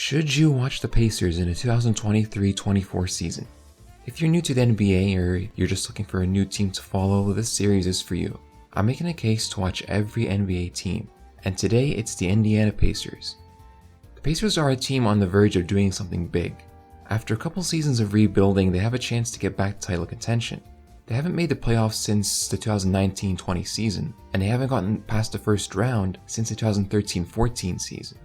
Should you watch the Pacers in the 2023-24 season? If you're new to the NBA or you're just looking for a new team to follow, this series is for you. I'm making a case to watch every NBA team, and today it's the Indiana Pacers. The Pacers are a team on the verge of doing something big. After a couple seasons of rebuilding, they have a chance to get back to title contention. They haven't made the playoffs since the 2019-20 season, and they haven't gotten past the first round since the 2013-14 season.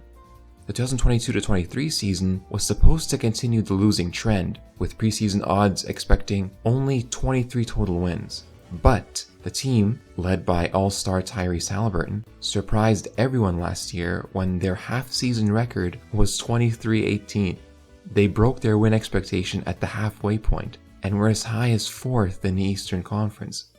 The 2022-23 season was supposed to continue the losing trend, with preseason odds expecting only 23 total wins. But the team, led by all-star Tyrese Haliburton, surprised everyone last year when their half-season record was 23-18. They broke their win expectation at the halfway point, and were as high as 4th in the Eastern Conference.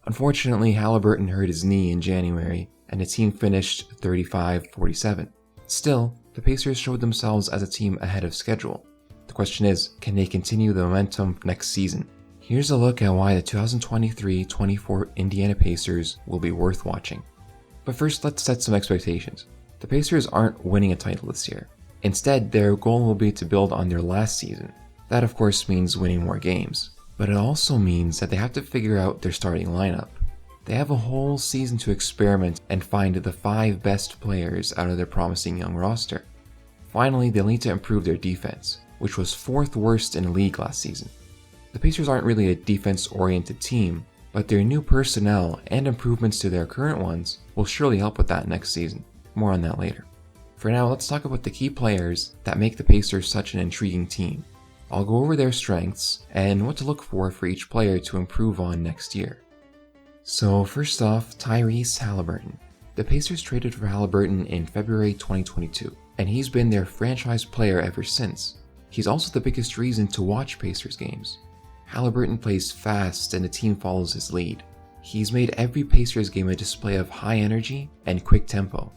Unfortunately, Haliburton hurt his knee in January, and the team finished 35-47. Still, the Pacers showed themselves as a team ahead of schedule. The question is, can they continue the momentum next season? Here's a look at why the 2023-24 Indiana Pacers will be worth watching. But first, let's set some expectations. The Pacers aren't winning a title this year. Instead, their goal will be to build on their last season. That of course means winning more games, but it also means that they have to figure out their starting lineup. They have a whole season to experiment and find the 5 best players out of their promising young roster. Finally, they'll need to improve their defense, which was 4th worst in the league last season. The Pacers aren't really a defense-oriented team, but their new personnel and improvements to their current ones will surely help with that next season. More on that later. For now, let's talk about the key players that make the Pacers such an intriguing team. I'll go over their strengths and what to look for each player to improve on next year. So first off, Tyrese Haliburton. The Pacers traded for Haliburton in February 2022, and he's been their franchise player ever since. He's also the biggest reason to watch Pacers games. Haliburton plays fast and the team follows his lead. He's made every Pacers game a display of high energy and quick tempo.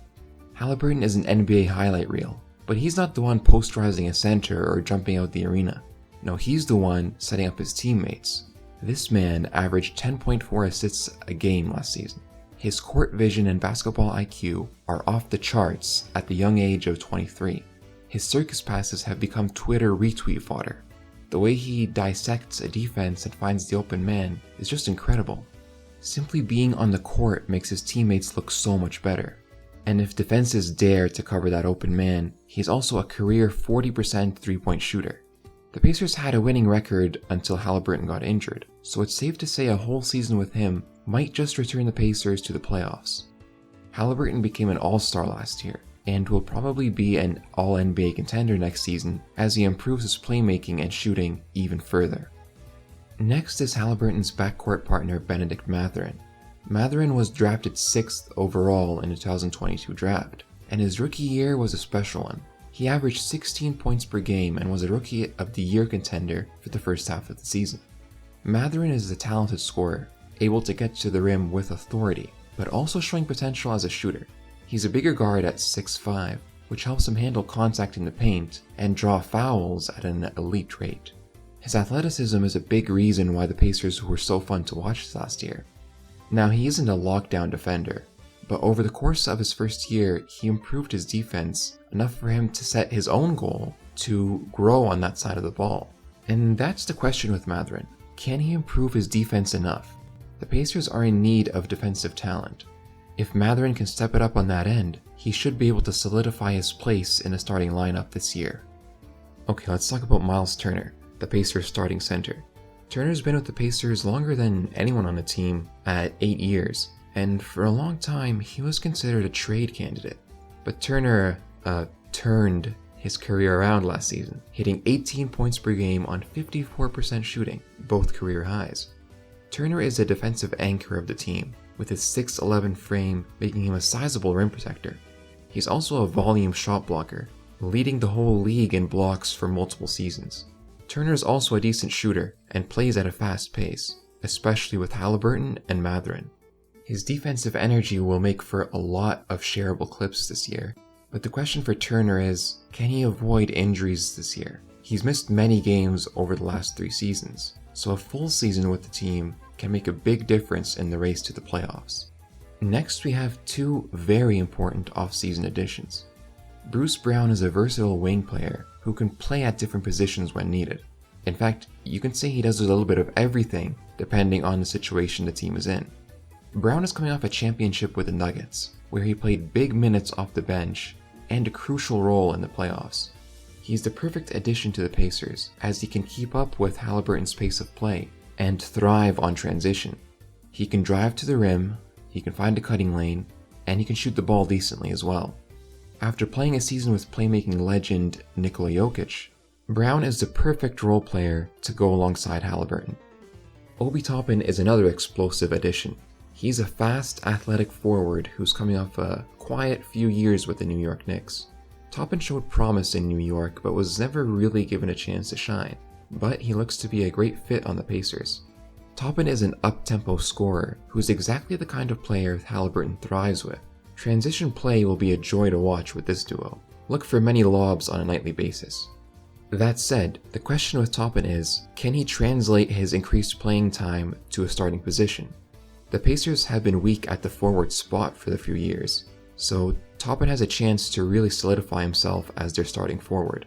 Haliburton is an NBA highlight reel, but he's not the one posterizing a center or jumping out the arena. No, he's the one setting up his teammates. This man averaged 10.4 assists a game last season. His court vision and basketball IQ are off the charts at the young age of 23. His circus passes have become Twitter retweet fodder. The way he dissects a defense and finds the open man is just incredible. Simply being on the court makes his teammates look so much better. And if defenses dare to cover that open man, he's also a career 40% three-point shooter. The Pacers had a winning record until Haliburton got injured, so it's safe to say a whole season with him might just return the Pacers to the playoffs. Haliburton became an all-star last year, and will probably be an all-NBA contender next season as he improves his playmaking and shooting even further. Next is Haliburton's backcourt partner Bennedict Mathurin. Mathurin was drafted 6th overall in the 2022 draft, and his rookie year was a special one. He averaged 16 points per game and was a Rookie of the Year contender for the first half of the season. Mathurin is a talented scorer, able to get to the rim with authority, but also showing potential as a shooter. He's a bigger guard at 6'5", which helps him handle contact in the paint and draw fouls at an elite rate. His athleticism is a big reason why the Pacers were so fun to watch last year. Now, he isn't a lockdown defender, but over the course of his first year, he improved his defense enough for him to set his own goal to grow on that side of the ball. And that's the question with Mathurin. Can he improve his defense enough? The Pacers are in need of defensive talent. If Mathurin can step it up on that end, he should be able to solidify his place in the starting lineup this year. Okay, let's talk about Myles Turner, the Pacers starting center. Turner's been with the Pacers longer than anyone on the team at 8 years, and for a long time he was considered a trade candidate. But Turner turned his career around last season, hitting 18 points per game on 54% shooting, both career highs. Turner is a defensive anchor of the team, with his 6'11" frame making him a sizable rim protector. He's also a volume shot blocker, leading the whole league in blocks for multiple seasons. Turner is also a decent shooter and plays at a fast pace, especially with Haliburton and Mathurin. His defensive energy will make for a lot of shareable clips this year, but the question for Turner is, can he avoid injuries this year? He's missed many games over the last 3 seasons, so a full season with the team can make a big difference in the race to the playoffs. Next, we have 2 very important off-season additions. Bruce Brown is a versatile wing player who can play at different positions when needed. In fact, you can say he does a little bit of everything depending on the situation the team is in. Brown is coming off a championship with the Nuggets, where he played big minutes off the bench and a crucial role in the playoffs. He's the perfect addition to the Pacers, as he can keep up with Haliburton's pace of play and thrive on transition. He can drive to the rim, he can find a cutting lane, and he can shoot the ball decently as well. After playing a season with playmaking legend Nikola Jokic, Brown is the perfect role player to go alongside Haliburton. Obi Toppin is another explosive addition. He's a fast, athletic forward who's coming off a quiet few years with the New York Knicks. Toppin showed promise in New York but was never really given a chance to shine, but he looks to be a great fit on the Pacers. Toppin is an up-tempo scorer who's exactly the kind of player Haliburton thrives with. Transition play will be a joy to watch with this duo. Look for many lobs on a nightly basis. That said, the question with Toppin is, can he translate his increased playing time to a starting position? The Pacers have been weak at the forward spot for a few years, so Toppin has a chance to really solidify himself as their starting forward.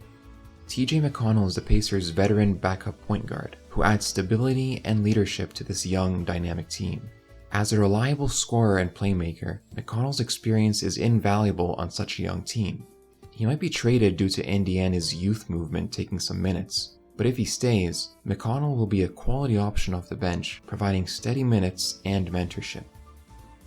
TJ McConnell is the Pacers' veteran backup point guard, who adds stability and leadership to this young, dynamic team. As a reliable scorer and playmaker, McConnell's experience is invaluable on such a young team. He might be traded due to Indiana's youth movement taking some minutes, but if he stays, McConnell will be a quality option off the bench, providing steady minutes and mentorship.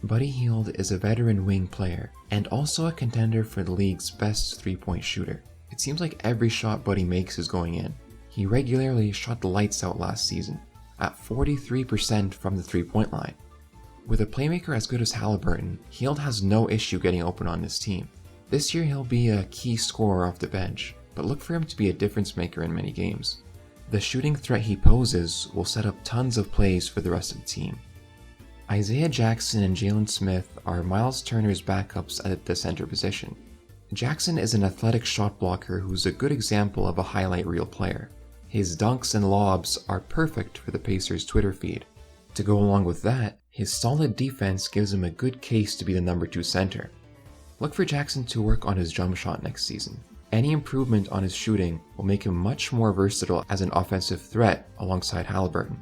Buddy Hield is a veteran wing player, and also a contender for the league's best three-point shooter. It seems like every shot Buddy makes is going in. He regularly shot the lights out last season, at 43% from the three-point line. With a playmaker as good as Haliburton, Hield has no issue getting open on this team. This year he'll be a key scorer off the bench, but look for him to be a difference maker in many games. The shooting threat he poses will set up tons of plays for the rest of the team. Isaiah Jackson and Jalen Smith are Myles Turner's backups at the center position. Jackson is an athletic shot blocker who's a good example of a highlight reel player. His dunks and lobs are perfect for the Pacers' Twitter feed. To go along with that, his solid defense gives him a good case to be the number 2 center. Look for Jackson to work on his jump shot next season. Any improvement on his shooting will make him much more versatile as an offensive threat alongside Haliburton.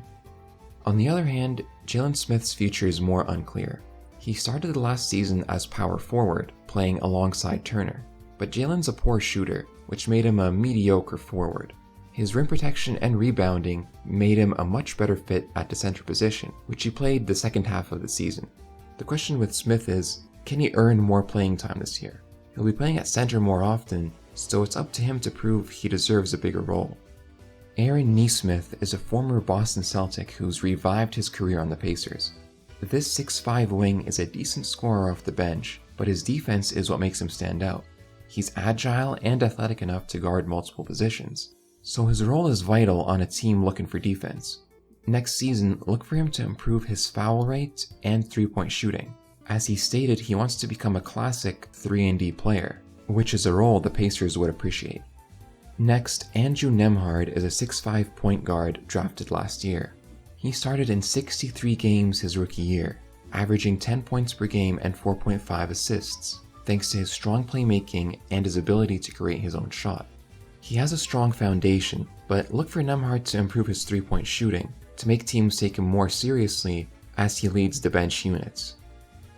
On the other hand, Jalen Smith's future is more unclear. He started the last season as power forward, playing alongside Turner, but Jalen's a poor shooter, which made him a mediocre forward. His rim protection and rebounding made him a much better fit at the center position, which he played the second half of the season. The question with Smith is, can he earn more playing time this year? He'll be playing at center more often, so it's up to him to prove he deserves a bigger role. Aaron Nesmith is a former Boston Celtic who's revived his career on the Pacers. This 6'5" wing is a decent scorer off the bench, but his defense is what makes him stand out. He's agile and athletic enough to guard multiple positions, so his role is vital on a team looking for defense. Next season, look for him to improve his foul rate and three-point shooting. As he stated, he wants to become a classic 3-and-D player, which is a role the Pacers would appreciate. Next, Andrew Nembhard is a 6'5" point guard drafted last year. He started in 63 games his rookie year, averaging 10 points per game and 4.5 assists, thanks to his strong playmaking and his ability to create his own shot. He has a strong foundation, but look for Nembhard to improve his three-point shooting, to make teams take him more seriously as he leads the bench units.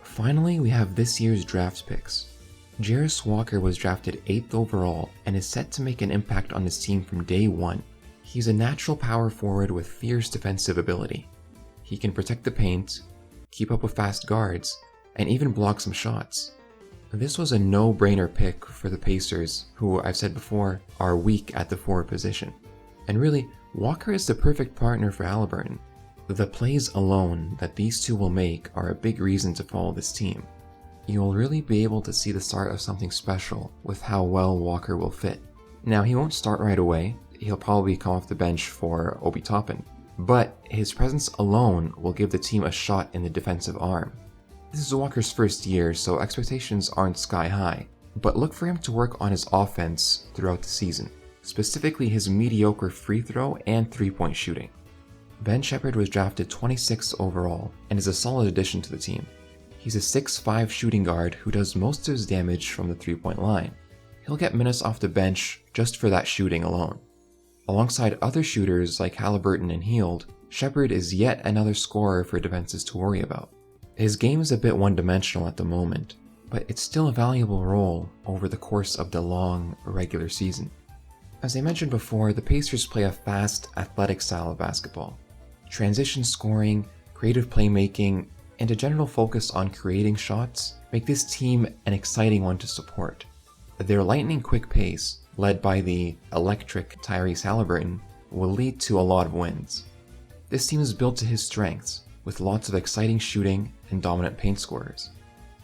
Finally, we have this year's draft picks. Jarace Walker was drafted 8th overall and is set to make an impact on his team from day one. He's a natural power forward with fierce defensive ability. He can protect the paint, keep up with fast guards, and even block some shots. This was a no-brainer pick for the Pacers, who I've said before are weak at the forward position. And really, Walker is the perfect partner for Haliburton. The plays alone that these two will make are a big reason to follow this team. You'll really be able to see the start of something special with how well Walker will fit. Now, he won't start right away. He'll probably come off the bench for Obi Toppin, but his presence alone will give the team a shot in the defensive arm. This is Walker's first year, so expectations aren't sky high, but look for him to work on his offense throughout the season, specifically his mediocre free throw and three-point shooting. Sheppard was drafted 26th overall and is a solid addition to the team. He's a 6'5" shooting guard who does most of his damage from the three-point line. he'll get minutes off the bench just for that shooting alone. Alongside other shooters like Haliburton and Hield, Sheppard is yet another scorer for defenses to worry about. His game is a bit one-dimensional at the moment, but it's still a valuable role over the course of the long, regular season. As I mentioned before, the Pacers play a fast, athletic style of basketball. Transition scoring, creative playmaking, and a general focus on creating shots make this team an exciting one to support. Their lightning-quick pace, led by the electric Tyrese Haliburton, will lead to a lot of wins. This team is built to his strengths, with lots of exciting shooting and dominant paint scorers.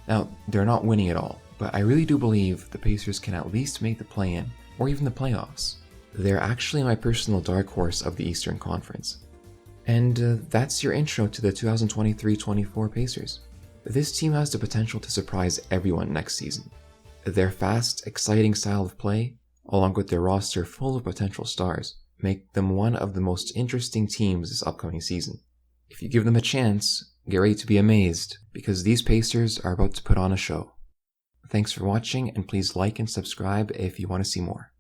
Now, they're not winning at all, but I really do believe the Pacers can at least make the play-in, or even the playoffs. They're actually my personal dark horse of the Eastern Conference. And that's your intro to the 2023-24 Pacers. This team has the potential to surprise everyone next season. Their fast, exciting style of play, along with their roster full of potential stars, make them one of the most interesting teams this upcoming season. If you give them a chance, get ready to be amazed, because these Pacers are about to put on a show. Thanks for watching, and please like and subscribe if you want to see more.